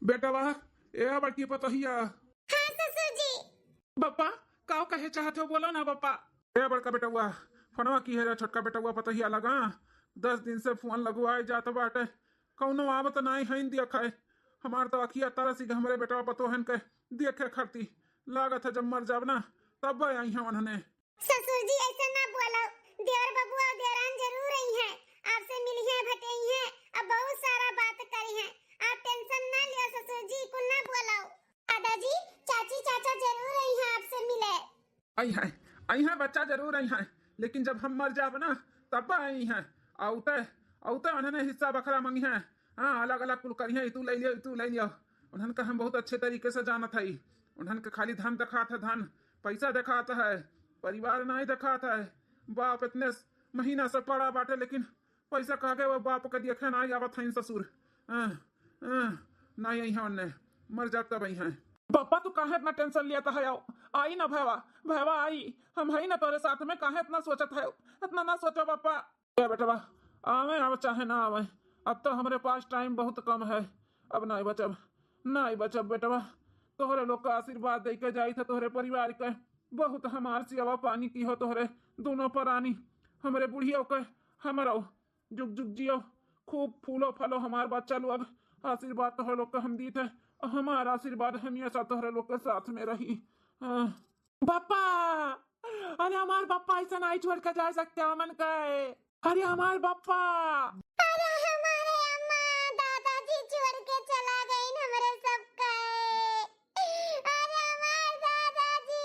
बेटा वाह ए बड़की पतोहिया। हाँ ससुर जी। बप्पा काव कहे चाहते हो बोलो ना बप्पा। ए बड़का बेटा हुआ फोनवा की है रे छोटका बेटा हुआ पतोहिया लगा 10 दिन से फोन लगवाए जात बाटे कौनो आवत नहीं है देख है हमार तो अखिया तरह सी हमरे बेटा पतोहन के देखे खरती लागत है जब मर जाब ना तब आई है उन्होंने। ससुर जी ऐसा ना बोलो, देवर बबुआ और देवरान जरूर आई हैं, आपसे मिली हैं भटेई हैं, अब बहुत सारा बात करी हैं, आप टेंशन ना लियो ससुर जी, कुल ना बोलो। दादाजी चाची चाचा जरूर आई हैं आपसे मिले। आई है बच्चा जरूर आई है लेकिन जब हम मर जाब ना तब आई है औते औते उन्होंने हिस्सा बखरा मंगी है। हाँ अलग अलग कुल करी है तू ले लियो तू ले लियो। उन्होंने का हम बहुत अच्छे तरीके से जानत है उन्होंने का खाली धन दिखाता है धन पैसा दिखाता है परिवार नहीं दिखाता है। बाप इतने महीना से पड़ा बाटे लेकिन पैसा कह के वो बाप का देखे ना आवत है ससुर। नहीं आई है उन्हें मर जाता भाई है। पापा तू काहे इतना टेंशन लिया है आई ना भैवा भैवा आई हम है ना तेरे साथ में काहे इतना सोचत है इतना ना सोचो पापा। क्या बेटा आवे आवे चाहे ना आवे अब तो हमारे पास टाइम बहुत कम है अब नहीं बचब बेटा तोहरे लोग का आशीर्वाद दे के जाई था तोहरे परिवार के बहुत हमार सेवा पानी की हो तोहरे दोनों प्राणी हमारे बुढ़ियों के हमारा जुग जुग जियो खूब फूलो फलो हमार बच्चा लोग आशीर्वाद तोहरे लोग का हम दी थे हमारा आशीर्वाद हमेशा तोहरे लोग के साथ में रही। पापा अरे हमार पापा ऐसा नहीं छोड़ के जा सकते अमन के अरे हमार पापा। अरे हमारे अम्मा दादाजी छोड़ के चला गई हमारे सबका। अरे हमारे दादाजी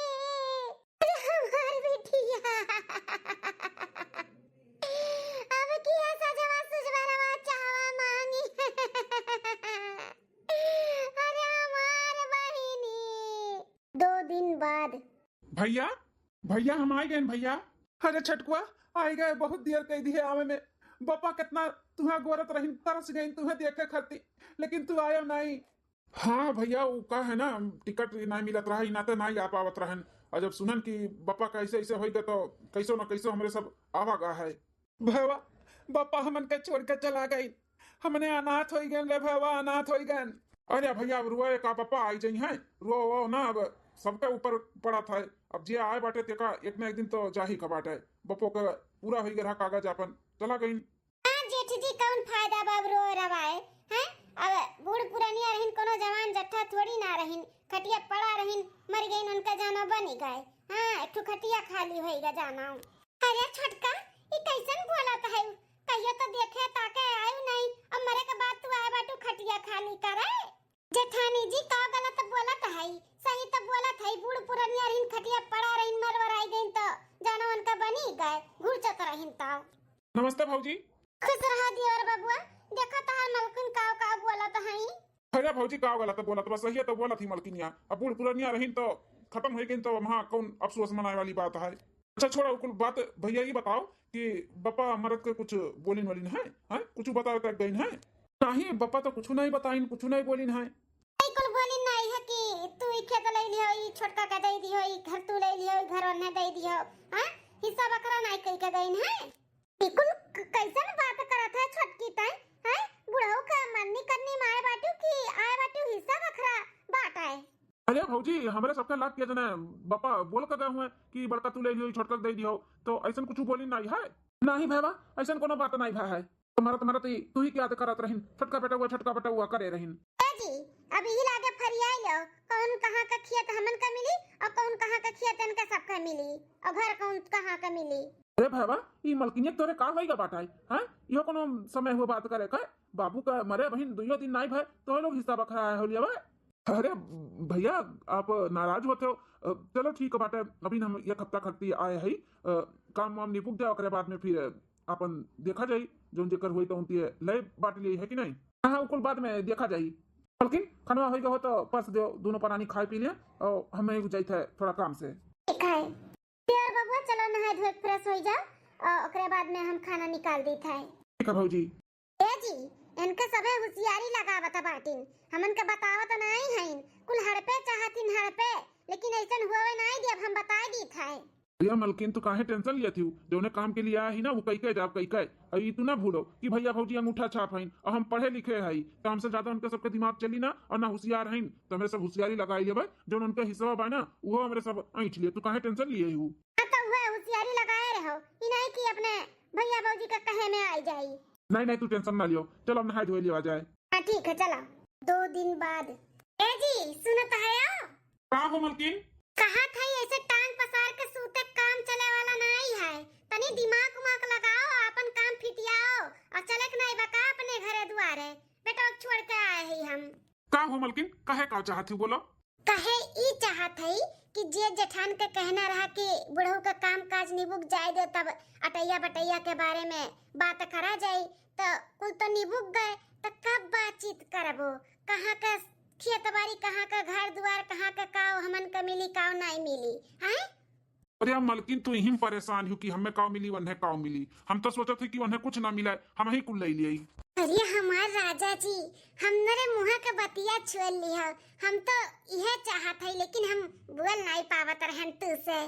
अरे हमारी बिटिया अब किया सजवा सुजवा चाहवा मांगी। अरे हमारे बहिनी 2 दिन बाद भैया भैया हम आ गए भैया। अरे छटकुआ आ गए बहुत देर कह दी है आवे में बप्पा कितना तुहा गोरत रही तरस गई तुम्हें देखे खरती लेकिन तू आयो नहीं। हाँ भैया वो का है ना टिकट नहीं मिलत रहा ना तो नहीं आ पावत रहन और जब सुनन कि बप्पा कैसे ऐसे होगा तो कैसो ना कैसो हमारे सब आवागा है। भैया बप्पा हमन के छोड़ के चला गई हमने अनाथ हो गए रे भैया अनाथ हो गए। अरे भैया अब रुआ का पप्पा आई जाई है रो ना अब सबके ऊपर पड़ा था अब जे आए बाटे तेका एक ना एक दिन तो जाही का बाटे बप्पो का पूरा हो गया कागज अपन चला गई। हां जेठ जी कौन फायदा बाब रो रवाए हैं अब बूढ़ पुरानिया रहिन कोनो जवान जट्ठा थोड़ी ना रहिन खटिया पड़ा रहिन मर गईन उनका जानो बनी गए। हां एक ठो खटिया खाली होईगा जाना। अरे छोटका ई कैसन बोलत है कहियो तो देखे ताके आयु नहीं अब मरे के बाद तू आए बाटू खटिया खाली करे। जेठानी जी का गलत बोलत है सही तो बोलत है बूढ़ पुरानिया रहिन खटिया पड़ा रहिन मरवराई गईन तो जानो उनका बनी गए घुरचत रहिन तो। नमस्ते भौजी। खुश रहा दियोर बबुआ देखो तहार मलकिन का बोलत हई। अरे भौजी का गलत बोलत बस सही तो बोलत ही मलकिनिया अब बूढ़ पुरानिया रहीन तो खत्म हो गई तो वहाँ कौन अफसोस मनाने वाली बात है। अच्छा छोड़ा कुल बात भैया ही बताओ कि बप्पा मरद के कुछ बोलिन वालिन है कुछ बता तक गईन है नहीं बप्पा तो कुछ नहीं बताइन कुछ नहीं बोलिन है। कुल बोलिन नहीं है कि तू ई खेत ले लियो ई छोटका का दे दियो ई घर तू ले लियो ई घर ओने दे दियो हां हिस्सा बकरा नहीं कई के गईन है। बिल्कुल कैसन बात करत है छोटकी तय हैं बुढ़ऊ का मन्नी करनी माए बाटू की आए बाटू हिस्सा बकरा बाटा है। अरे भौजी हमारे सबका लाग के जने बप्पा बोल कर गए हुए कि बड़का तू ले लियो छोटका दे दियो तो ऐसा कुछ बोली नहीं है नहीं भैया ऐसा कोनो बात नहीं भा है तुम्हारा तू ही क्या करत रहिन छोटका बेटा हुआ करे रहिन। जी अब यही लागे फरियाई लो कौन कहां का खेत हमन का मिली और कौन कहां का खेत इनका सबका मिली और घर कौन कहां का मिली। अरे भैया ई मलकिनिया तोरे का होइगा बाटा है हैं यो कोनो समय हुआ बात करे का बाबू का मरे बहन दुइयो दिन नहीं भय तो लोग हिस्सा बखरा हो लिया। अरे भैया आप नाराज होते हो चलो ठीक है बाटे अभी हम एक हफ्ता खत्ती आए है काम वाम निपुक जाओ करे बाद में फिर अपन देखा जाई जोन जेकर हुई तो उनती ले बाट लिए है कि नहीं। हाँ कुल बाद में देखा जाई लेकिन खनवा होइगा हो तो पर्स दो दोनों प्राणी खाए पी लिया और हमें जाई थे थोड़ा काम से। ठीक है देवर बबुआ चलो नहाए धोए फ्रेश हो जा और ओकरे बाद में हम खाना निकाल दी था। ठीक है भौजी। ए जी इनके सबे होशियारी लगावत बाटिन हमन के बतावत नहीं हईन कुल हड़पे चाहतिन हड़पे लेकिन ऐसन होवे नहीं दी अब हम बताई दी था। भैया मलकिन तू काहे टेंशन लिया थी जो उन्हें काम के लिए आया ही ना वो कई कह जाब कई कह अभी तू ना भूलो कि भैया भौजी अंगूठा छाप हईन और हम पढ़े लिखे हई तो हमसे ज्यादा उनके सबके दिमाग चली ना और ना होशियार हईन तो हमें सब होशियारी लगाई लेबे जो उनके हिस्सा बा ना वो हमरे सब ऐंठ लिए तू काहे टेंशन लिए हूँ तो हुआ होशियारी लगाए रहो ई नहीं कि अपने भैया भौजी का कहे में आ जाई। नहीं तू टेंशन ना लियो चलो हम नहाए धोए लिया जाए। हाँ ठीक है चलो। 2 दिन बाद ए जी सुनत है का हो मलकिन कहा था ऐसे टांग पसार के सूते काम चले वाला नहीं है तनी दिमाग उमाग लगाओ अपन काम फिटियाओ और चले के नहीं बका अपने घरे दुआरे बेटा छोड़ के आए ही हम। का हो मलकिन कहे का चाहती बोलो कहे ई चाहत है कि जे जेठान के कहना रहा कि बुढ़ऊ का काम काज निबुक जाए दे तब अटैया बटैया के बारे में बात करा जाए तो कुल तो निबुक गए तो कब बातचीत करबो कहाँ का खेत बाड़ी कहाँ का घर द्वार कहाँ का काव हमन का मिली काव नहीं मिली हैं। अरे मलकिन तू यही परेशान हूँ कि हमें काव मिली वन्हे काव मिली हम तो सोचा थे कि वन्हे कुछ ना मिला हम ही कुल ले लिए। अरे हमार राजा जी हमरे मुँह के बतिया छुए लिया हम तो यह चाहत है लेकिन हम बोल नहीं पावत रहन तू से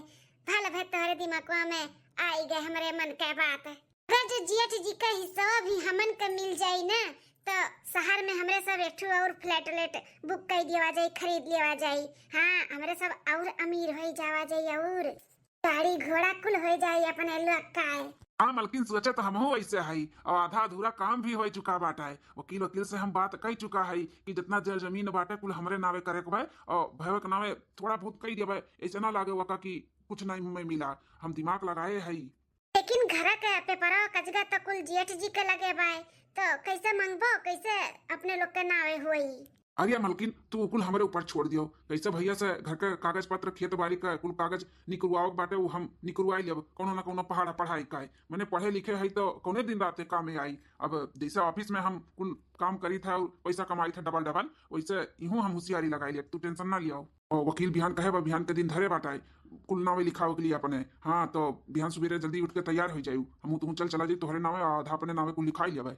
भल भे तोहरे दिमागवा में आई गए हमरे मन के बात अगर जो जेठ जी का हिस्सा भी हमन का मिल जाई ना तो शहर में हमरे सब एक और फ्लैट बुक कर दिया जाए खरीद लिया जाए। हाँ हमरे सब और अमीर हो जावा जाए और गाड़ी घोड़ा कुल हो जाए अपने लक्काए। हाँ मलकिन सोचे तो हम ऐसे हई और आधा अधूरा काम भी हो चुका बाटा है वकील से हम बात कही चुका है कि जितना जमीन बाटे कुल हमरे नावे करे के भाई और भैया के नावे थोड़ा बहुत कही देवे ऐसा ना लागे वका कि कुछ नहीं हमें मिला हम दिमाग लगाए हई लेकिन घर के पेपरा कजगा तो कुल जेठ जी के लगे बाय तो कैसे मंगबो कैसे अपने लोग के नावे होई। अरे मलकिन तू कुल हमारे ऊपर छोड़ दियो कैसे भैया से घर के कागज पत्र खेत बाड़ी का कुल कागज निकलवाओ बाटे वो हम निकलवाई लेब कोनो ना कोनो पहाड़ पढ़ाई का मैंने पढ़े लिखे है तो कौने दिन रात काम में आई अब जैसे ऑफिस में हम कुल काम करी था पैसा कमाई था डबल डबल वैसे यूं हम होशियारी लगाई ले तू टेंशन ना लिया और वकील बिहान कहे बिहान के दिन धरे बाटा कुल नावे लिखाओ के लिए अपने। हाँ तो बिहान सुबेरे जल्दी उठ के तैयार हो जायू हम तू चल चला जाई तोहरे नावे आधा अपने नावे कुल लिखाई लेबै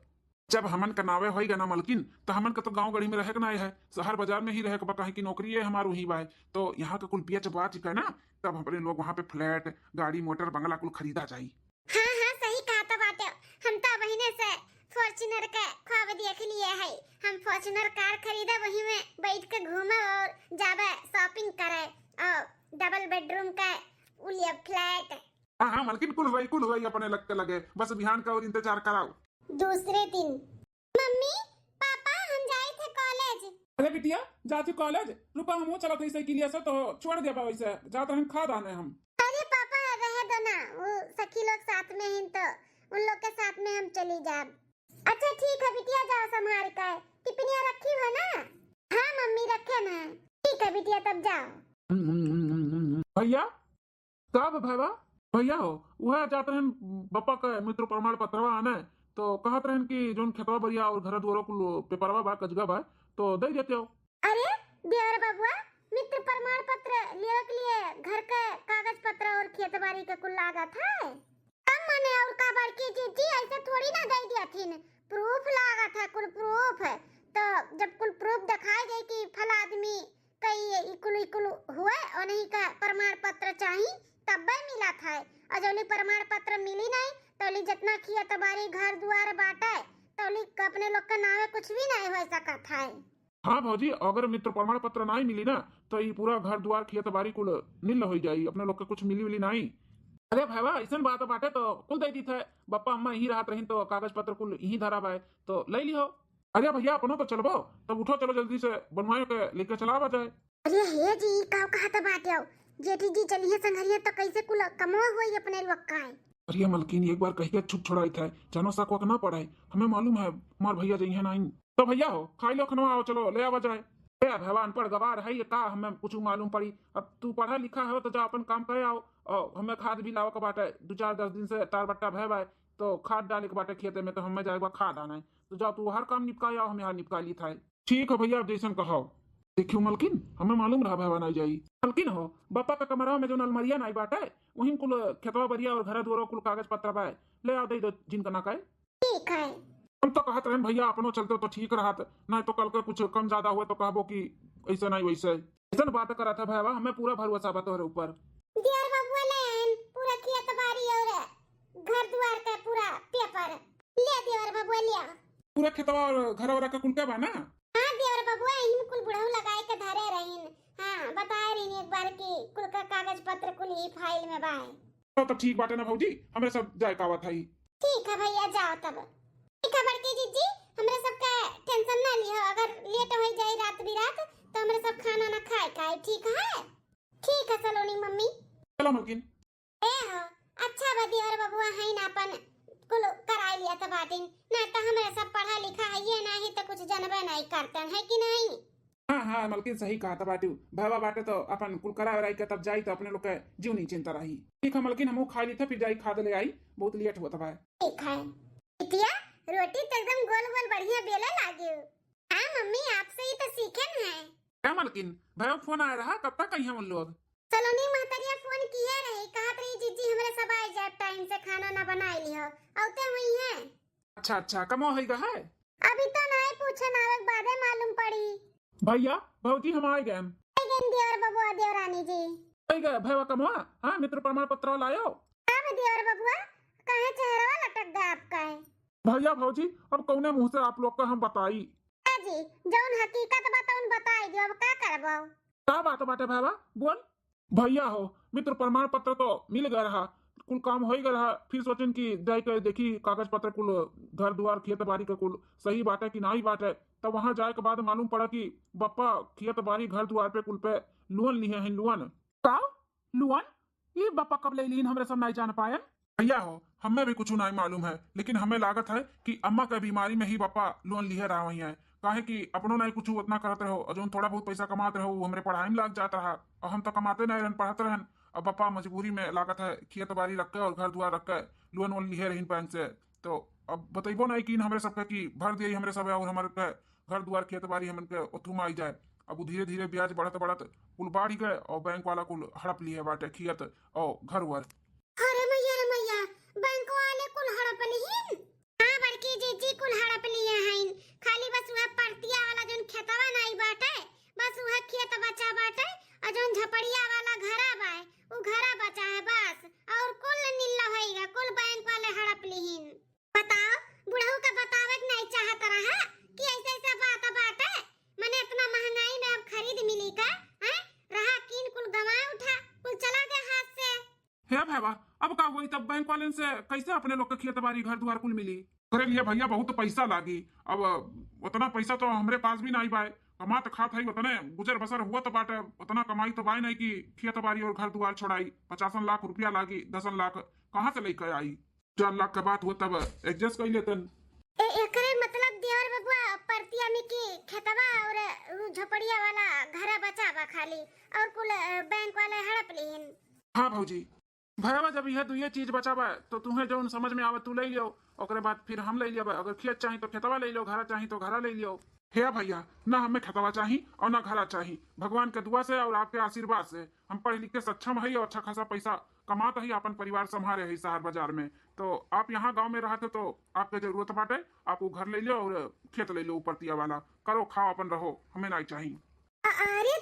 जब हमन का नावे होई ना मलकिन तो हमन का तो गांव गढ़ी में रहे के ना है शहर बाजार में ही रहे के कहीं की नौकरी है हमारू ही बाय तो यहाँ का कुल पिया चबा चुका है ना तब हमारे लोग वहाँ पे फ्लैट गाड़ी मोटर बंगला कुल खरीदा जाये। हाँ सही कहा तो बात है हम तो महीने से फॉर्च्यूनर का ख्वाब देख लिए है हम फॉर्च्यूनर कार खरीदा वही में बैठ के घूमे और जावे शॉपिंग करे और डबल बेडरूम का उलिया फ्लैट। हाँ मलकिन कुल वही अपने लग के लगे बस बिहान का और इंतजार कराओ। दूसरे दिन मम्मी पापा हम जाए थे कॉलेज। अरे बिटिया जाती कॉलेज रुपा हम चला थे इसे के लिए से तो छोड़ दे वैसे जाते हम खा दाने हम। अरे पापा रहे दो ना वो सखी लोग साथ में हैं तो उन लोग के साथ में हम चली जाए। अच्छा ठीक है बिटिया जाओ संभाल कर टिफिनिया रखी हो ना। हाँ मम्मी रखे ना ठीक है बिटिया तब जाओ। भैया कब भैया हो वह जाते हैं बप्पा का मित्र प्रमाण पत्रवा आने तो कहत रहन कि जोन खेतवा बढ़िया और घर दुआरो कुल पेपरवा बा कजगा बा तो दे देते हो। अरे देवर बाबुआ मित्र प्रमाण पत्र लेवे के लिए घर के कागज पत्र और खेत बाड़ी के कुल लागत है कम मने और का बड़की चीज ऐसे थोड़ी ना दे दिया थी प्रूफ लागत है कुल प्रूफ है तो जब कुल प्रूफ दिखाई दे कि फला आदमी कई इकुल हुए और नहीं का प्रमाण पत्र चाहिए तब मिला था और जोली प्रमाण पत्र मिली नहीं तोली जितना किया तबारी घर द्वार बाटे तोली अपने लोग के नावे कुछ भी नहीं हो सका था। हाँ भौजी अगर मित्र प्रमाण पत्र नहीं मिली ना तो ये पूरा घर द्वार खेत बाड़ी कुल नील हो जाये अपने लोग के कुछ मिली नहीं। अरे भाईवा ऐसा बात बाटे तो कुल दे दी थे बप्पा अम्मा यही रहत रही तो कागज पत्र कुल यही धरा बाय तो ले लियो। अरे भैया अपनो तो चलबो तब उठो चलो जल्दी से बनवाए के लेके चला जाए। अरे हे जी का कहत बाटे जेठी जी चलिए संघरिया तो कैसे कुल कमवा होई अपने लोग का। अरे मलकिन एक बार कहिए छुप छोड़ाई था जानो शक वक ना पड़े हमें मालूम है मार भैया जी है नहीं तो भैया हो खाई लो खनवा आओ चलो ले आवा जाए। भगवान पढ़ गवार है ये का हमें कुछ मालूम पड़ी अब तू पढ़ा लिखा है तो जा अपन काम करे आओ और हमें खाद भी लाओ के बाटे 2-4-10 दिन से तार बट्टा भय तो खाद डाले के बाटे खेते में तो हमें जाएगा खाद आना है तो जा तू हर काम निपका आओ हमें निपका ली था। ठीक है भैया जैसन कहो देखियो मलकिन हमें मालूम रहा भैया नहीं जाई मलकिन हो बप्पा का कमरा में जो अलमरिया नहीं बाटे वहीं कुल खेतवा बरिया और घर दुआरो कुल कागज पत्र बा ले आओ दे दो जिनका ना कहे। ठीक है हम तो कहते हैं भैया अपनो चलते तो ठीक रहा नहीं तो कल के कुछ कम ज्यादा हुए तो कहबो कि ऐसा नहीं वैसे ऐसा बात करा था भैया हमें पूरा भरोसा बा तोहरे ऊपर। दियार बाबुआ लेन घर द्वार का पूरा पेपर ले देवर बबुआ लिया। पूरा खेतवा और घर वाला का कुल का बा ना? हाँ देवर बबुआ इन कुल बुढ़ऊ लगाए के धरे रहीन। हाँ बताए रहीन एक बार की कुल का कागज पत्र कुल ही फाइल में बा है। तो ठीक बाटे ना भौजी, हमरे सब जाए का बात है। ठीक है भैया जाओ तब। एक खबर की जीजी हमरे सबका टेंशन ना लियो, अगर लेट हो जाए रात बिरात तो हमरे सब खाना ना खाए खाए, ठीक है? ठीक है सलोनी मम्मी। चलो मलकिन। ए हो अच्छा बदी और बबुआ है ना अपन कुल कराई लिया था बाटिन, ना तो हमरे सब पढ़ा लिखा है ये नहीं तो कुछ जानबे नहीं करते हैं कि नहीं? हाँ हाँ मलकिन सही कहा था बाटू, भैया बाटे तो अपन कुल करा वराई के तब जाई तो अपने लोग के जीव नहीं चिंता रही। ठीक है मलकिन, हमू खा ली था फिर जाई खाद ले आई, बहुत लेट हुआ था भाई। ठीक है बिटिया, रोटी तो एकदम गोल गोल बढ़िया बेला लागे। हाँ मम्मी आपसे ही तो सीखे हैं। क्या मलकिन, भैया फोन आया रहा, कब तक आई हम लोग? सलोनी महतरिया फोन किए रही, कहत रही जीजी हमरे सब आए जाए टाइम से खाना ना बनाई लियो, औते हुई है। अच्छा अच्छा, कमो है है? अभी तो नहीं पूछे ना, बादे मालूम पड़ी। भैया भौजी हम आए गए। देवर बबुआ देवरानी जी आई गए भैया कमवा। हाँ मित्र प्रमाण पत्र लायो। अब देवर बबुआ कहे चेहरा लटक गया आपका है? भैया भौजी अब कौने मुंह से आप लोग का हम बताई? जी जौन हकीकत बताऊन बताई दियो, अब का करबो? क्या बात बाटे भैया बोल। भैया हो मित्र प्रमाण पत्र तो मिल गया रहा, कुल काम हो गया रहा, फिर सोचन की जाए के देखी कागज पत्र कुल घर द्वार खेत बाड़ी का कुल सही बाटे कि नहीं बाटे। तब वहां जाए के बाद मालूम पड़ा कि बप्पा खेत बाड़ी घर द्वार पे कुल पे लोन लिए हैं। लोन का लोन ये बप्पा कब ले लीन हमरे सब नहीं जान पाए। भैया हो हमें भी कुछ नहीं मालूम है, लेकिन हमें लागत है कि अम्मा के बीमारी में ही बप्पा लोन लिए रहा वही है। काहे कि अपनों नहीं कुछ उतना करते रहो और जो थोड़ा बहुत पैसा कमाते रहो वो हमरे पढ़ाई में लग जाता रहा, और हम तो कमाते नहीं रहन पढ़ाते रहन। अब पापा मजबूरी में लागत है खेत बाड़ी रख के और घर द्वार रख के लोन वोन लिए रही बैंक से। तो अब बतेबो नहीं कि हमरे सबके की भर दिए हमरे सब और हमारे के घर द्वार खेत बाड़ी हमन के ओथू में आई जाए। अब धीरे धीरे ब्याज बढ़त बढ़त कुल बाढ़ गए और बैंक वाला कुल हड़प लिए बाटे खेत और घर वर। अरे मैया बैंक वाले कुल हड़प लिहिन। हां बड़की जीजी कुल हड़प लिए हैं, खाली बस वह परतिया वाला जोन खेतवा नहीं बाटे, बस वह खेत बचा बाटे, और जोन झपड़िया वाला घरा बा वो घरा बचा है बस, और कुल नीला होएगा, कुल बैंक वाले हड़प लिहिन। बताओ बुढ़ऊ का बतावे नहीं चाहत रहा कि ऐसे ऐसा बात बाटे, माने इतना महंगाई में अब खरीद मिली का हैं? रहा किन कुल गवा उठा, कुल चला गया हाथ से। हे भैया अब का हुई तब बैंक वाले से कैसे अपने लोग के खेत बाड़ी घर द्वार कुल मिली? करे लिए भैया बहुत पैसा लागी, अब उतना पैसा तो हमरे पास भी नहीं बाय, कमा तो खात है उतने गुजर बसर हुआ तो बाटे, उतना कमाई तो बाय नहीं कि खेत बाड़ी और घर द्वार छोड़ाई। 50 लाख रुपया लागी, 10 लाख कहाँ से लेकर आई? 4 लाख का बात हुआ तब एडजस्ट कर लेतन। एकरे मतलब देवर बबुआ परतिया में की खेतवा और झपड़िया वाला घरा बचा बा खाली, और कुल बैंक वाले हड़प लिहिन। हाँ भौजी भैया जब यह दुए चीज बचावा तो तुम्हें जो समझ में आवे तू ले लियो, ओकरे बाद फिर हम ले लियो। अगर खेत चाहिए तो खेतवा ले लियो, घरा चाहिए तो घरा ले लियो। हे भैया ना हमें खेतवा चाहिए और ना घरा चाहिए, भगवान के दुआ से और आपके आशीर्वाद से हम पढ़े लिखे सक्षम है और अच्छा खासा पैसा कमाते ही अपन परिवार संभाले है शहर बाजार में। तो आप यहाँ गांव में रहते तो आपके जरूरत बाटे, आप वो घर ले लियो और खेत ले लो ऊपर तिया वाला, करो खाओ अपन रहो, हमें नहीं चाहिए। अरे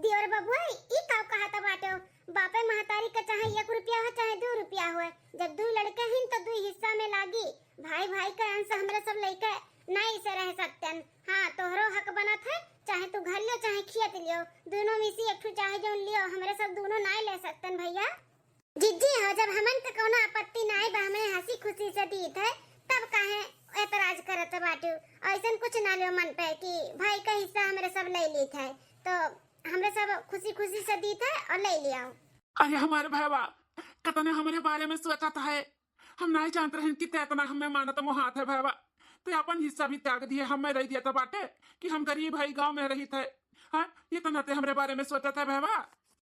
देवर बबुआ ई का कहत बाटे, बापे महतारी का चाहे 1 रुपया हो चाहे 2 रुपया हो, जब 2 लड़के हैं तो 2 हिस्सा में लागी, भाई भाई का अंश हमरे सब लेके नहीं से रह सकतन। हाँ तोहरो हक बनत है, चाहे तू घर लियो चाहे खेत लियो, दोनों में से एक चाहे जो लियो, हमरे सब दोनों नहीं ले सकतन भैया। जिज्जी हो जब हमन के कोनो आपत्ति नहीं बा, हमें हंसी खुशी से दीत है, तब काहे एतराज करत बाटू? ऐसन कुछ ना लियो मन पे कि भाई का हिस्सा हमरे सब ले लीत है, तो हमरे सब खुशी खुशी से दीत है और ले लिया। अरे हमारे भैया कतने हमारे बारे में सोचता है, हम नहीं जानते रहे कि इतना हमें मानत मोहात है भैया, तो अपन हिस्सा भी त्याग दिए, हमें रह दिया था बाटे कि हम गरीब भाई गांव में रही थे। हाँ ये तो नते हमारे बारे में सोचा था भैया।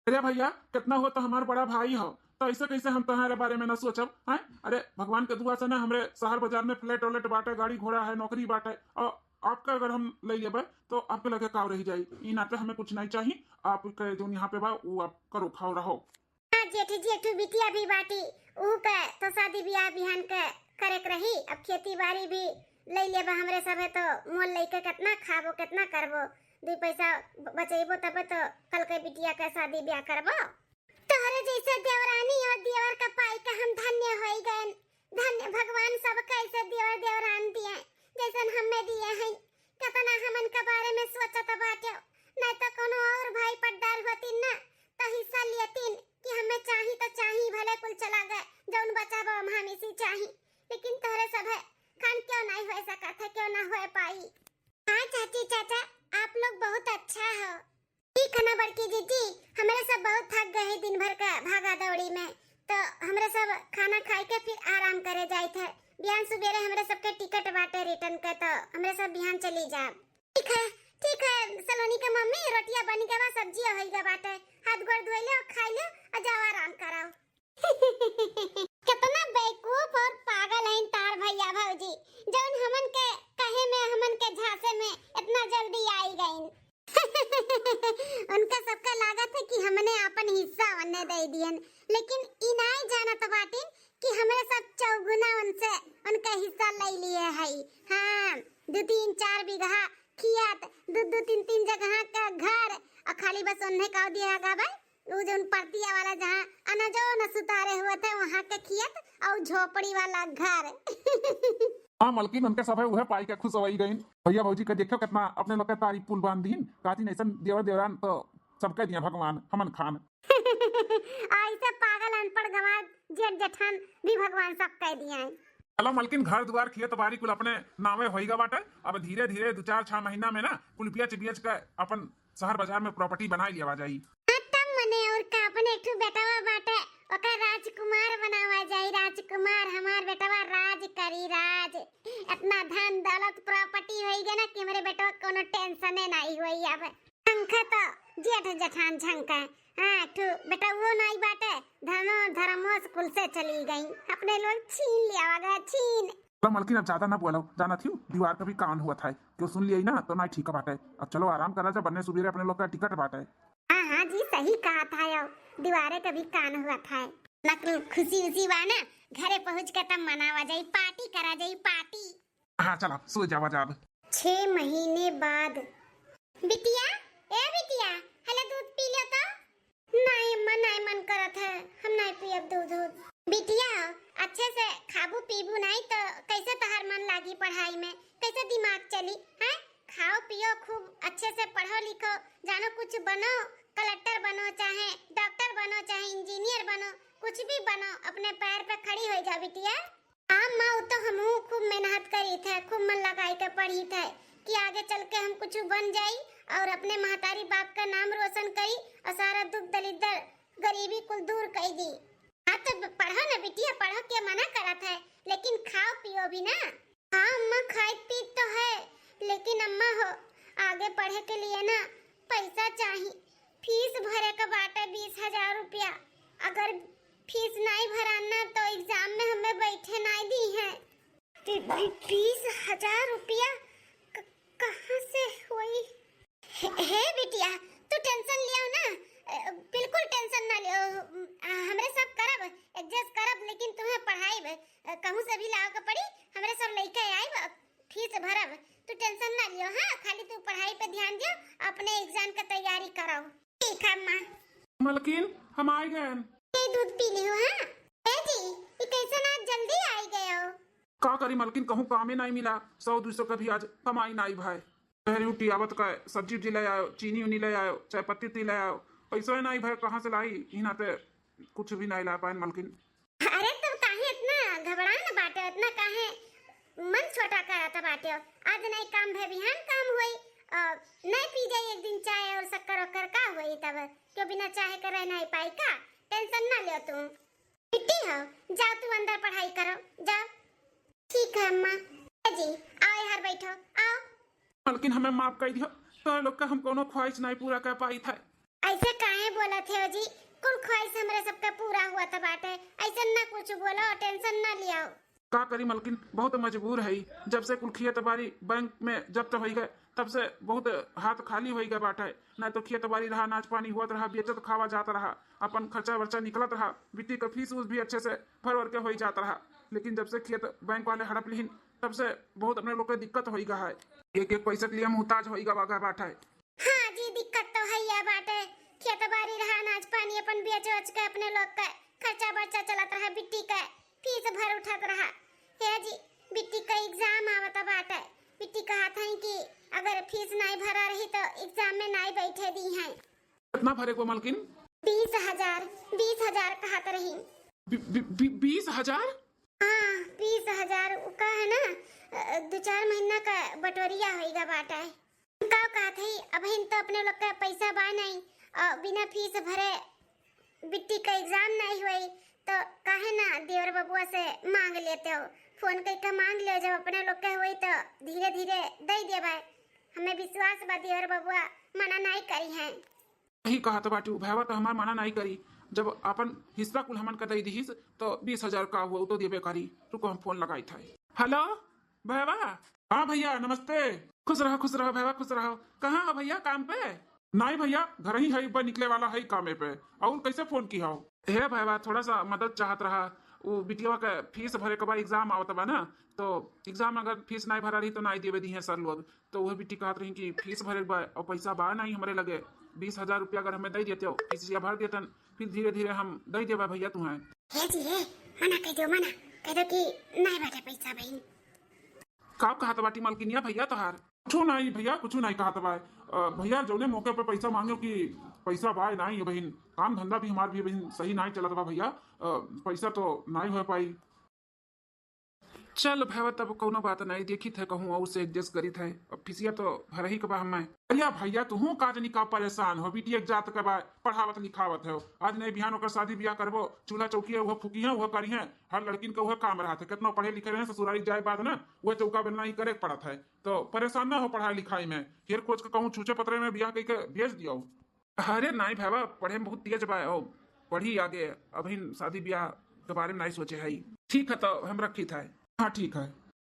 अरे भैया कितना हो तो हमारा बड़ा भाई हो, तो ऐसे कैसे हम तुम्हारे बारे में न सोचब? हैं अरे भगवान के दुआ से ना हमरे शहर बाजार में फ्लैट व्लेट बाटे, गाड़ी घोड़ा है, नौकरी बाटे, और आपका अगर हम ले लेबे तो आपके लगे काव रह जाई। ई नाते हमें कुछ नहीं चाहिए, आपके जो यहाँ पे बा वो आप करो खाओ रहो। हां जेठी जेठू बिटिया भी बाटी ऊ पे तो शादी ब्याह बिहान के करे के रही, अब खेती बाड़ी भी ले लेबा हमरे सब है, तो मोल लेके कितना खाबो कितना करबो, 2 पैसा बचेबो तब तो कल के बिटिया का शादी ब्याह करबो। तोहरे जैसे देवरानी और देवर का पाई का हम धन्य होई गए, धन्य भगवान सबका ऐसे देवर देवरान दिए जैसन हमें दिए हैं। कितना हमन के बारे में सोचत बाटे, नहीं तो कोनो और भाई पट्टार होतीन ना तो हिस्सा लेतीन कि हमें चाही तो चाही, भले कुल चला गए जौन बचा बा हम इसी चाही। लेकिन तोहरे सब है खान क्यों नहीं हो सका था, क्यों ना हो पाई। हाँ चाची चाचा आप लोग बहुत अच्छा हो। ठीक है ना बड़की दीदी, हमारे सब बहुत थक गए दिन भर का भागा दौड़ी में, तो हमारे सब खाना खाए के फिर आराम करे जाए थे। बिहान सुबेरे हमारे सबके टिकट बाटे रिटर्न के, तो हमारे सब बिहान चली जाब। ठीक है सलोनी के मम्मी रोटियां बनी के बाद सब्जी होई के बाटे, हाथ गोड़ धोई ले और खाई ले और जाओ आराम कराओ। कितना बेवकूफ और पागल हैं तार भैया भौजी, जौन हमन के कहे में हमन के झांसे में इतना जल्दी आई गईन। उनका सबका लागत है कि हमने अपन हिस्सा उन्हें दे दियन, लेकिन इनाई जानत बाटिन कि हमारे सब चौगुना उनसे उनका हिस्सा ले लिए है। हाँ 2-3-4 बीघा खियात, 2-2-3-3 जगह का घर, और खाली बस उन्हें कह दिया गा भाई वो जो परतिया वाला जहाँ अनाजो न सुतारे हुए थे वहाँ के खियात और झोपड़ी वाला घर। हाँ मलकिन उनके सब है वह पाई के खुश होई गईन। भैया भौजी के देखो कितना अपने लोग के तारीफ पुल बांध दीन, काती नैसन देवर देवरान तो सबके दिया भगवान हमन खान। ऐसे पागल अनपढ़ गंवार जेठ जेठान भी भगवान सब कह दिए हैं। चलो मलकिन घर द्वार खेत बाड़ी कुल अपने नामे होईगा बाटे। अब धीरे धीरे 2-4-6 महीना में ना कुल बेच के अपन शहर बाजार में प्रॉपर्टी बनाई लिया जाई। मने और का अपने एक बेटावा बाटे ओका राजकुमार बनावा जाई। राजकुमार हमार बेटावा राज करी, राज इतना धन दौलत प्रॉपर्टी होईगे ना कि मेरे बेटवा कोनो टेंशन नहीं होई। अब झंका तो जेठ जेठान झंका। हां तू बेटा वो नहीं बाटे, धनो धर्मो स्कूल से चली गई, अपने लोग छीन लिया वगा छीन। तो मलकिन अब ज्यादा ना बोलो, जाना थी दीवार का भी कान हुआ था, क्यों सुन लिया ना तो ना ठीक बाटे। अब चलो आराम करा जा, बनने सुबेरे अपने लोग का टिकट बाटे। हाँ जी सही कहा था यो, दीवारे कभी कान हुआ था। नकल खुशी उसी वाना घरे पहुंच के तब मनावा जाई, पार्टी करा जाई पार्टी। हाँ चला सो जावा जाब। 6 महीने बाद। बिटिया ए बिटिया हले दूध पी लो तो। नहीं मन करत है, हम नहीं पियब दूध। बिटिया अच्छे से खाबू पीबू नहीं तो कैसे तहार मन लागी पढ़ाई में, कैसे दिमाग चली हैं। खाओ पियो खूब अच्छे से पढ़ो लिखो, जानो कुछ बनो, कलेक्टर बनो चाहे डॉक्टर बनो चाहे इंजीनियर बनो, कुछ भी बनो, अपने पैर पे खड़ी हो जा बिटिया। हाँ माँ तो हम खूब मेहनत करी थे, खूब मन लगाई के पढ़ी थे कि आगे चल के हम कुछ बन जाई और अपने महतारी बाप का नाम रोशन करी और सारा दुख दलिदर गरीबी कुल दूर कर दी। हाँ तो पढ़ो ना बिटिया, पढ़ो के मना करत है, लेकिन खाओ पियो भी ना। हाँ अम्मा खाई पी तो है, लेकिन अम्मा हो आगे पढ़े के लिए ना पैसा चाहिए। फीस भरे का बाटे 20,000 रुपया, अगर फीस नहीं भराना तो एग्जाम में हमें बैठे नहीं दी है। 20,000 रुपया कहाँ से हुई? हे बिटिया तू टेंशन लियो ना, बिल्कुल टेंशन ना लियो, हमरे सब करब एडजस्ट करब, लेकिन तुम्हें पढ़ाई कहूँ से भी लाओ के पड़ी, हमरे सब लइका आई फीस भरब, तू टेंशन ना लियो। हाँ खाली तू पढ़ाई पे ध्यान दियो, अपने एग्जाम का तैयारी करो। ठीक है माँ। मलकिन हम आ गए। ये दूध पी लियो। हाँ ए जी ये कैसे ना जल्दी आई गए हो? का करी मलकिन, कहूँ कामे नहीं मिला, 100-200 का भी आज कमाई नहीं भाई। पहले उठी आवत का सब्जी उब्जी ले आयो, चीनी उनी ले आयो, चाय पत्ती ले आयो, पैसा नहीं भाई कहाँ से लाई, यहाँ पे कुछ भी नहीं ला पाए मलकिन। अरे तुम काहे इतना घबरा न बाटे, इतना काहे मन छोटा करत बाटे? आज नहीं काम भे बिहान काम होई, नहीं पी जाई एक दिन चाय और शक्कर वक्कर का होई, तब क्यों बिना चाय के रह नहीं पाई का? टेंशन ना लियो तुम। बिट्टी हो जाओ तू अंदर पढ़ाई करो जाओ। ठीक है अम्मा। जी आओ यार बैठो आओ। मलकिन हमें माफ कर दियो, तो लोग का हम कोनो ख्वाहिश नहीं पूरा कर पाई था। ऐसे काहे बोला थे जी, कुल ख्वाहिश हमरे सबका पूरा हुआ था बाटे, ऐसे ना कुछ बोलो, टेंशन ना लियो। का करी मलकिन बहुत मजबूर है, जब से कुल खेत बाड़ी बैंक में जब्त हो गए तब से बहुत हाथ खाली हो गए बाटे। नहीं तो खेत बाड़ी रहा, नाच पानी हुआ रहा, बेचत खावा जाता रहा, अपन खर्चा वर्चा निकलत रहा, बिट्टी का फीस भी अच्छे से भर के हो जाता रहा। लेकिन जब से खेत बैंक वाले हड़प लिहिन तब से बहुत अपने लोग के दिक्कत हो गया है, एक पैसे के लिए मुहताज हो गया बाटे। हाँ जी दिक्कत तो है या बाटे, खेत बाड़ी रहा, नाच पानी अपन बेच के अपने लोग का खर्चा बर्चा चलत रहा, बिट्टी का फीस भर उठत रहा। हे जी बिट्टी का एग्जाम आवत बाटे। बिट्टी कहत है कि अगर फीस नहीं भरा रही तो एग्जाम में नहीं बैठे दी हैं। कितना भरे को मालकिन? 20,000 कहत रही। 20,000? हाँ 20,000 का है ना। 2-4 महीना का बटोरिया होएगा बाटा है। का कहत है अब इन तो अपने लोग का पैसा बा नहीं और बिना फीस भरे बिट्टी का एग्जाम नहीं हुई तो काहे ना देवर बबुआ से मांग लेते हो। फोन करके मांग लियो, जब अपने लोग के हुई तो धीरे धीरे दे देबे। हमें विश्वास बा देवर बबुआ मना नहीं करी है। यही कहा तो बाटू भैया तो हमार मना नहीं करी। जब अपन हिस्सा कुल हमन का दे दीस तो 20,000 का हुआ तो देबे करी। रुको हम फोन लगाई था। हेलो भैया। हाँ भैया नमस्ते। खुश रहो भैया खुश रहो। कहाँ हो भैया? काम पे? नहीं भैया घर ही है, पर निकले वाला है कामे पे। और कैसे फोन की हो? हे भैया थोड़ा सा मदद चाहत रहा। वो बिटिया का फीस भरे के बाद एग्जाम आवत बा ना, तो एग्जाम अगर फीस नहीं भरा रही तो नहीं देवे दी है सर लोग। तो वह बिटी कहत रही कि फीस भरे बा और पैसा बा नहीं हमारे लगे। 20,000 रुपया अगर हमें दे देते हो फीस भर देतन, फिर धीरे धीरे हम दे देवा भैया तुम्हें। हे जी हे मना कह दो कि नहीं बाटे पैसा बहन। का कहत बाटी मालकिनिया भैया तोहार? कुछ नहीं भैया कुछ नहीं कहत बा। भैया जौने मौके पे पैसा मांगो कि पैसा बा नहीं बहन। काम धंधा भी हमार भी बहन सही नहीं चलत बा भैया। पैसा तो नहीं हो पाई। चल भैया तब कोनो बात नहीं, देखी थे कहूँ और से एडजस्ट करी थे। अब फीसिया तो भर ही कबा हमें। भैया भैया तू हूँ काज निका परेशान हो। बिटिया एक जात के बा पढ़ावत लिखावत है। आज नहीं बिहान होकर शादी ब्याह करबो, चूल्हा चौकी है वह फूकी है वह करी है। हर लड़किन का वह काम रहा था। कितना पढ़े लिखे रहे ससुराली जाए बाद ना वह चौका बेलना ही करे पड़ा था। तो परेशान ना हो पढ़ाई लिखाई में। फिर कोच के कहूँ छूचे पत्रे में ब्याह करके भेज दियो। अरे नहीं भैया पढ़े में बहुत तेज बा। पढ़ी आगे अभी शादी ब्याह के बारे में नहीं सोचे है। ठीक है तो हम रखी था। हाँ ठीक है।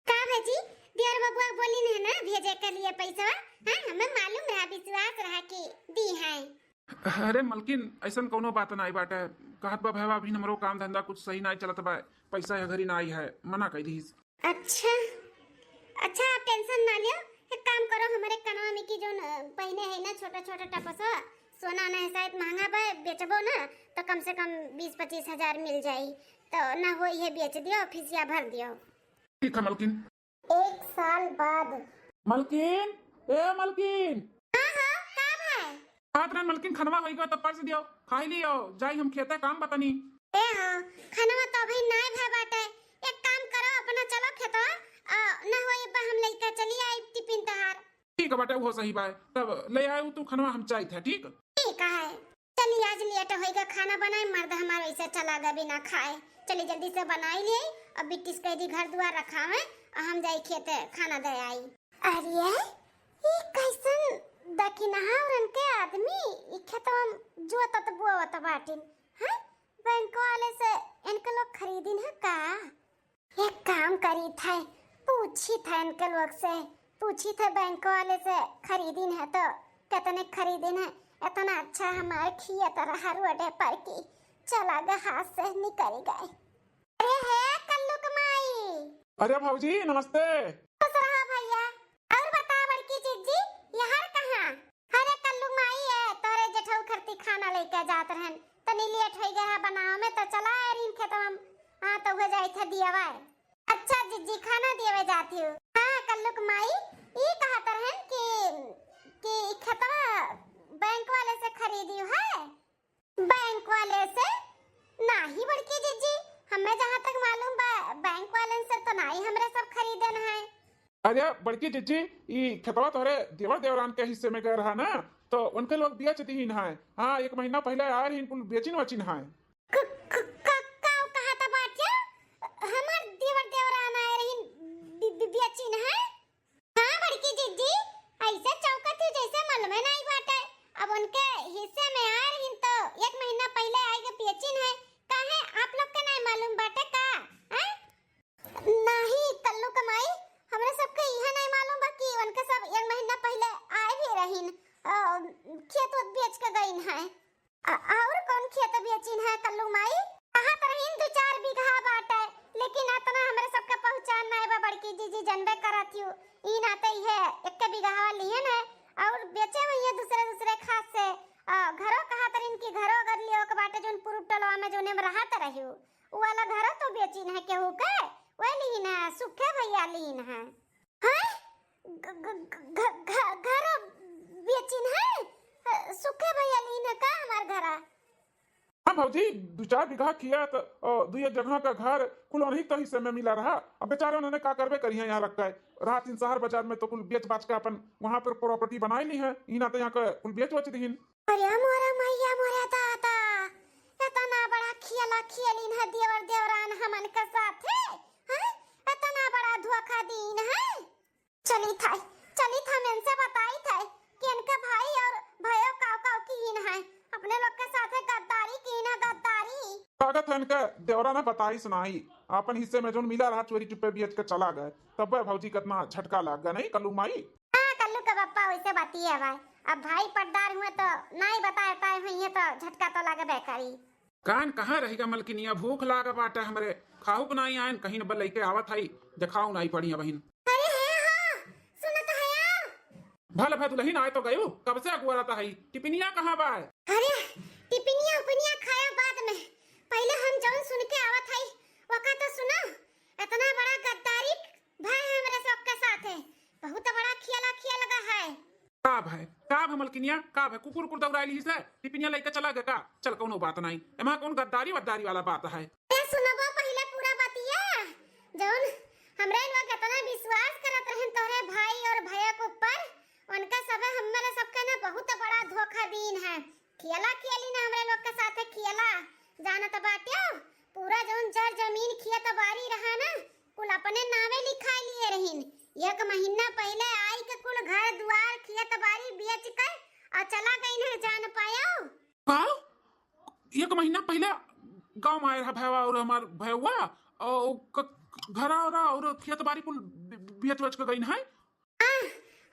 का भाजी देवर बबुआ बोली ने ना भेजे के लिए पैसा। हां हमें मालूम रहा, विश्वास रहा कि दी है। अरे मलकिन ऐसा कोनो बात नहीं बाटे। कहत बा भैया अभी हमरो काम धंधा कुछ सही नहीं चलत बा, पैसा घरी नहीं है, मना कर दीस। अच्छा आप टेंशन ना लियो। एक काम करो हमारे कनवा में की जो पहने है ना छोटा छोटा टपसो सोना ना शायद महंगा बा, बेचबो ना तो कम से कम 20-25 हजार मिल जाई। तो ना हो ये बेच दियो फीसिया भर दियो। ठीक है मलकिन। 1 साल बाद। मलकिन ए मलकिन। हाँ का है? बात रन मलकिन खनवा होई गो तो पर्स दियो खाई लियो जाई हम खेते काम बतानी। ए हां खनवा तो अभी नहीं भे बाटे। एक काम करो अपना चलो खेतो ना होई बा हम लेके चली आई टिफिन तहार। ठीक है बेटा वो सही बा। तब ले आऊ तू खनवा हम चाय था। ठीक है चली आज लेट होएगा खाना बनाए मर्द हमारा ऐसे चला गया बिना खाए। चली जल्दी से बनाई ले। अब बिटिस कह दी घर द्वार रखा है और हम जाई खेते खाना दे आई। अरे ये कैसन दखिनहा उनके आदमी ई खेतवा जो तत बुआवत बाटिन हैं। बैंक वाले से इनके लोग खरीदिन है का? एक काम करी थे पूछी थे इनके लोग से, पूछी थे बैंक वाले से खरीदिन है तो कितने खरीदिन है। इतना अच्छा हमारे खिया तरह हरुआडे पर की चला गया हाथ से निकल गए। अरे है कल्लू कमाई। अरे भाऊजी नमस्ते। खुश रहो भैया। और बता बड़की जीजी यहाँ कहाँ? अरे कल्लू माई है तोरे जेठऊ खरती खाना लेके जात रहन तनी लेट हो गया बनाओ में तो चला रिन खेतम। हां तो हो जाई था दियावा। अच्छा जीजी खाना देवे जाती हूं। हां कल्लू माई ई कहत रहन कि खेतवा बैंक वाले से खरीदी है। बैंक वाले से नहीं बड़की जीजी हमें जहाँ तक मालूम बा बैंक वाले से तो नहीं हमरे सब खरीदन है। अरे बड़की जीजी ये खेतवा तोरे देवर देवरान के हिस्से में गए रहा ना तो उनके लोग दिया चतीन है। हाँ 1 महीना पहले आ रही कुल बेचिन वचिन है। कहा था बाटिया हमार देवर देवरान आए रही बेचिन है। हाँ बड़की जीजी ऐसे चौकत जैसे मालूम नहीं बाटे। अब उनके हिस्से में आ रही तो 1 महीना पहले आएगा बेचिन है। काहे आप लोग के नहीं मालूम बाटे का? हैं? नहीं कल्लू कमाई हमरे सबके यह नहीं मालूम बा कि उनके सब 1 महीना पहले आए भी रहीन खेत बेच के गईन है। और कौन खेत बेचिन है कल्लू माई? कहा तो रहीन 2-4 बीघा बाटे लेकिन इतना हमरे सबके पहचान नहीं बा बड़की जीजी जनबे करत हूं। ई नाते है 1 बीघा लिहन है और बेचे हुए दूसरे खास से घरों कहा तरिन की घरों अगर लियो के बाटे जोन पुरुप टलवा में जोने में रहत रहियो वो वाला घर तो बेचिन है केहू के, वही लीन है सुखे भैया लीन है। हैं घर बेचिन है सुखे भैया लीन है का हमार घर। हाँ भौजी 2-4 बीघा किया तो 2 जगह का घर कुल उन्हीं तो हिस्से में मिला रहा। अब बेचारे उन्होंने का करबे करी है यहाँ रख के रात इन शहर बाजार में तो कुल बेच बाच के अपन वहाँ पर प्रॉपर्टी बनाई ली है, इना तो यहाँ का कुल बेच बच दीन। अरे मोरा मैया मोरा दादा इतना बड़ा खियाला खियलिन है देवर देवरान हमन के साथ है, हैं इतना बड़ा धोखा दीन है। चली था मैं से बताई था कि इनका भाई और भयो काव काव कीन है अपने लोग के साथ गद्दारी कीन है गद्दारी। कागत है इनका देवरा ने बताई सुनाई अपन हिस्से में जो मिला रहा चोरी चुपे बेच के चला गए, तब भौजी कितना झटका लग गया नहीं कल्लू माई। हाँ कल्लू का पप्पा वैसे बात है भाई, अब भाई पट्टार हुए तो नहीं बताता हुई है तो झटका तो लगे बेकारी। कान कहाँ रहेगा मलकिनिया, भूख लागा बाटा हमरे खाऊ को नहीं आयन कहीं न बल लेके आवत हई दिखाऊ नहीं पड़ी है बहिन। अरे है हां सुनो तो है यार भले भाई दुल्हन आए तो गयो कब से अगुआ रहता है, टिपिनिया कहाँ बा? अरे टिपिनिया उपनिया खाया बाद में, पहले हम जौन सुन के आवत हई वका तो सुनो। इतना बड़ा गद्दारी भाई हमरे सबके साथ है, बहुत बड़ा खिया लगा है। का है मलकिनिया का है कुकुर कुकुर दौड़ाइली से टिपिनिया लेके चला गया का? चल कोनो बात नहीं एमा कौन गद्दारी वद्दारी वाला बात है। ए सुनबो पहले पूरा बतिया जौन हमरे लोग इतना विश्वास करत रहन तोरे भाई और भैया के ऊपर, उनका सब हमरे सबके ना बहुत बड़ा धोखा दीन है। खियला खियली ना हमरे लोग के साथ खियला जानत बाटियो पूरा जौन जर जमीन खियत बारी रहा ना कुल अपने नामे लिखा लिए रहिन। एक महीना पहले आई के कुल घर द्वार खियत बारी बेच कर और चला गई ना जान पायो। का 1 महीना पहले गांव में आया रहा भैया और हमार भैया और घर और खेत बाड़ी कुल बेच बेच के गई है।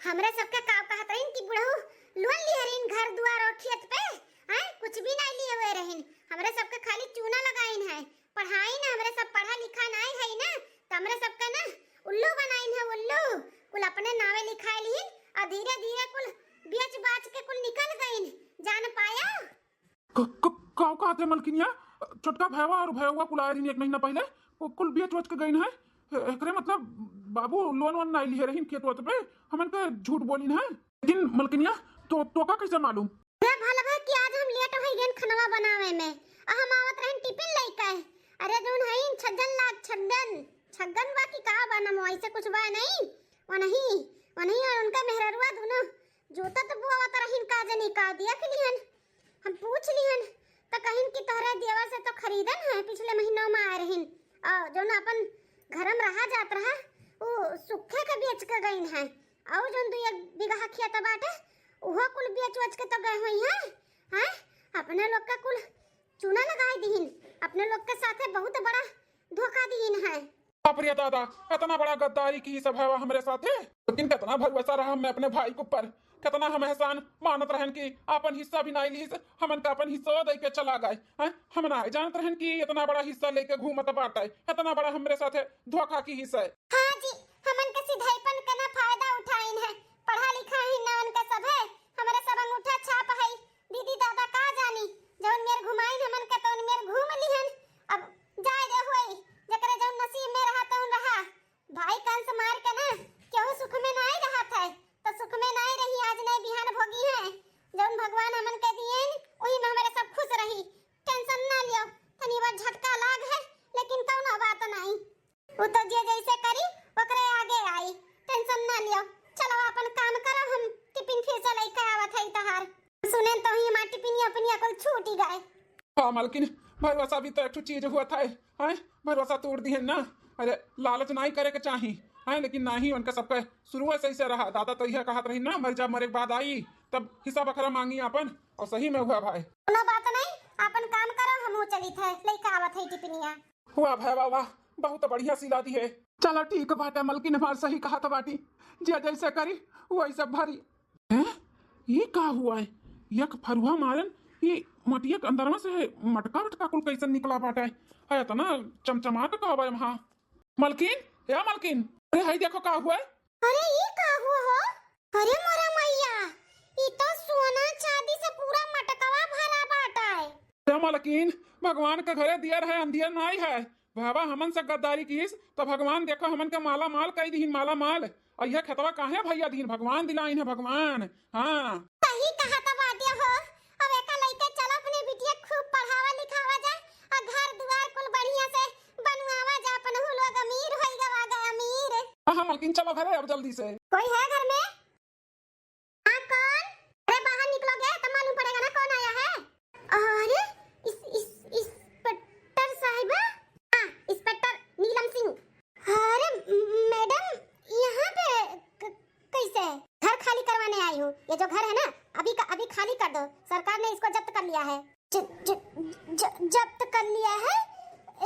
हमरे सबके काव कहत रहिन कि बुढ़ऊ लोन लिए रहिन घर द्वार और खेत पे, हैं कुछ भी नहीं लिए हुए रहिन। हमरे सबके खाली चूना लगाइन है, पढ़ाई ना हमरे सब पढ़ा लिखा नहीं है ना तो हमरे सबके ना उल्लू बनाइन है उल्लू कुल अपने नामे लिखाई लिहिन और धीरे धीरे कुल बेच बाच के कुल निकल गइन जान पाया। का कहते मलकिनिया छोटका भैया और भैया कुल आए रही 1 महीना पहले वो कुल बेच बेच के गई है, एकरे मतलब बाबू लोन वोन नहीं लिए रही खेत वत पे हमन के झूठ बोलिन है। लेकिन मलकिनिया तो का कैसे मालूम? रे भला भाई कि आज हम लेट हो गइन खाना बनावे में आ हम आवत रहन टिफिन लेके। अरे जोन हईन छगन बाकी का बनम ऐसे कुछ बा नहीं वो नहीं और उनका मेहररुआ दोनों जोता तो बुआ वत रहिन का जनी का दिया के लिहन। हम पूछ लिहन तो कहिन कि तोहरे देवा से तो खरीदन है पिछले महीनों में आ रहिन और जोन अपन घरम रहा जात रहा वो सुखे के बेच के गइन है और जोन 2 बीघा खेत बाटे उहो कुल बेच बेच के तो गए हुई हैं अपने लोग का कुल चूना लगाई दीन, अपने लोग के साथ बहुत बड़ा धोखा दीन है। प्रिय दादा कितना बड़ा गद्दारी की सब है हमारे साथ है, लेकिन कितना भरोसा रहा मैं अपने भाई के ऊपर, कितना हम एहसान मानत रहन कि अपन हिस्सा भी नहीं ली हमन का अपन हिस्सा दे के चला गए हैं। हम ना जानत रहन कि इतना बड़ा हिस्सा लेके घूमत बाटे, इतना बड़ा हमरे साथ धोखा की हिस्सा है। हां जी हमन के सिधाईपन के ना फायदा उठाइन है, पढ़ा लिखा ही ना उनका सब है हमारे सब अंगूठा छाप है। दीदी दादा का जानी जौन मेर घुमाइन हमन का तौन मेर घूम लिहन, अब जाय दे होई जकरे जौन नसीब में रहा तौन रहा। भाई कंस मार के ना केहू सुख में नहीं रहा था तो सुख में नहीं रही आज नहीं बिहान भोगी है। जौन भगवान हमन के दिएन ओही में हमारे सब खुश रही, टेंशन ना लियो। तनी बार झटका लाग है लेकिन कौनो बात नहीं, वो तो जे जैसे करी ओकरे आगे आई, टेंशन ना लियो। चलो अपन काम करो हम टिफिन फिर से लेके आवत है तहार। सुने तो ही मां टिफिन अपनी अकल छूट ही गए। हाँ मालकिन भरोसा भी तो एक चीज हुआ था है, भरोसा तोड़ दी है ना। अरे लालच नहीं करे के चाही है, लेकिन नहीं उनका सबका शुरू से ही रहा। दादा तो यह कहत रही ना मर जब मरे के बाद आई तब हिस्सा बखरा मांगी अपन और सही में हुआ भाई। कोनो बात नहीं अपन काम करो हम चली थे लेके आवत है टिफिनिया। हुआ भाई वाह बहुत बढ़िया सिला दी है। चलो ठीक बात है मलकिन हमार सही कहा था बाटी जे जैसे करी वही सब भरी है। ये का हुआ है एक फरुआ मारन ये मटिया के अंदर में से मटका कुल कैसे निकला बाटा है तो ना चमचमा के कहबे वहां मलकिन या मलकिन। अरे हाय देखो का हुआ है। अरे ये का हुआ हो? अरे मोरा मैया ये तो सोना चांदी से पूरा मटकवा भरा बाटा है। मालकिन भगवान के घरे दिया रहे अंधिया नहीं है। भैया हमन से गद्दारी कीस तो भगवान देखो हमन के माला माल कई दीन माला माल। और यह खेतवा काहे भैया दीन भगवान दिलाइन है भगवान। हाँ सही कहा तो बात हो। अब एका लइके चलो अपने बिटिया खूब पढ़ावा लिखावा जा और घर दुआर कुल बढ़िया से बनवावा जा अपन लोग अमीर होई गवा गए अमीर। हाँ मालकिन चलो घरे अब जल्दी से। कोई है घर में? हाँ कौन? अरे बाहर निकलोगे तो मालूम पड़ेगा ना कौन आया है। अरे इंस्पेक्टर साहिबा। हाँ इंस्पेक्टर नीलम सिंह। अरे मैडम यहाँ पे कैसे? घर खाली करवाने आई हूँ। ये जो घर है ना अभी खाली कर दो। सरकार ने इसको जब्त कर लिया है। जब्त कर लिया है?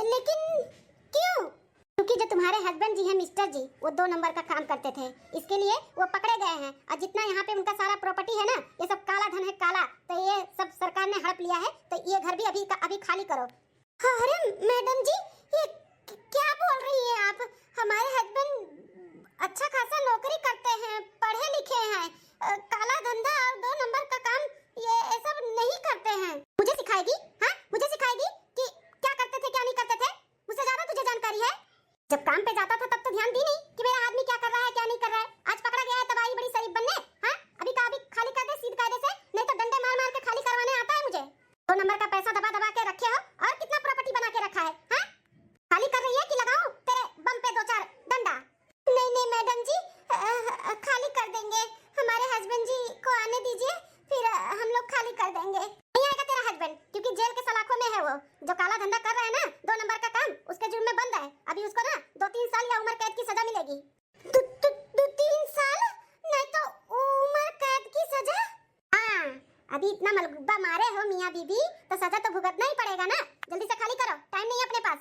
लेकिन क्यों? क्योंकि जो तुम्हारे हस्बैंड जी हैं मिस्टर जी वो 2 नंबर का काम करते थे, इसके लिए वो पकड़े गए हैं। और जितना यहाँ पे उनका सारा प्रॉपर्टी है ना ये सब काला धन है काला, तो ये सब सरकार ने हड़प लिया है। तो ये घर भी अभी खाली करो। अरे मैडम जी ये क्या बोल रही हैं आप? हमारे हस्बैंड अच्छा खासा नौकरी करते हैं, पढ़े लिखे हैं, काला धंधा और 2 नंबर का काम ये सब नहीं करते हैं। मुझे सिखाएगी? हाँ मुझे सिखाएगी कि क्या करते थे क्या नहीं करते थे? मुझसे ज्यादा तुझे जानकारी है। जब काम पे जाता था तब तो ध्यान दी नहीं कि मेरा आदमी क्या कर रहा है क्या नहीं कर रहा है। आज पकड़ा गया है तब आई बड़ी शरीफ बनने। हाँ अभी का अभी खाली कर दे सीध कायदे से, नहीं तो डंडे मार मार के खाली करवाने आता है मुझे। 2 नंबर का पैसा दबा दबा के रखे हो और कितना प्रॉपर्टी बना के रखा है। हाँ खाली कर रही है कि लगाऊं तेरे बम पे 2-4 डंडा? नहीं मैडम जी खाली कर देंगे। हमारे हस्बैंड जी को आने दीजिए फिर हम लोग खाली कर देंगे। नहीं आएगा तेरा हस्बैंड क्योंकि जेल के सलाखों में है वो। जो काला धंधा कर रहा है ना 2 नंबर का काम उसके जुर्म में बंद है। अभी उसको ना 2-3 साल या उम्र कैद की सजा मिलेगी। 2-3 साल? नहीं तो उम्र कैद की सजा? हाँ अभी इतना मलबा मारे हो मियां बीबी तो सजा तो भुगतना ही पड़ेगा ना। जल्दी से खाली करो टाइम नहीं है अपने पास।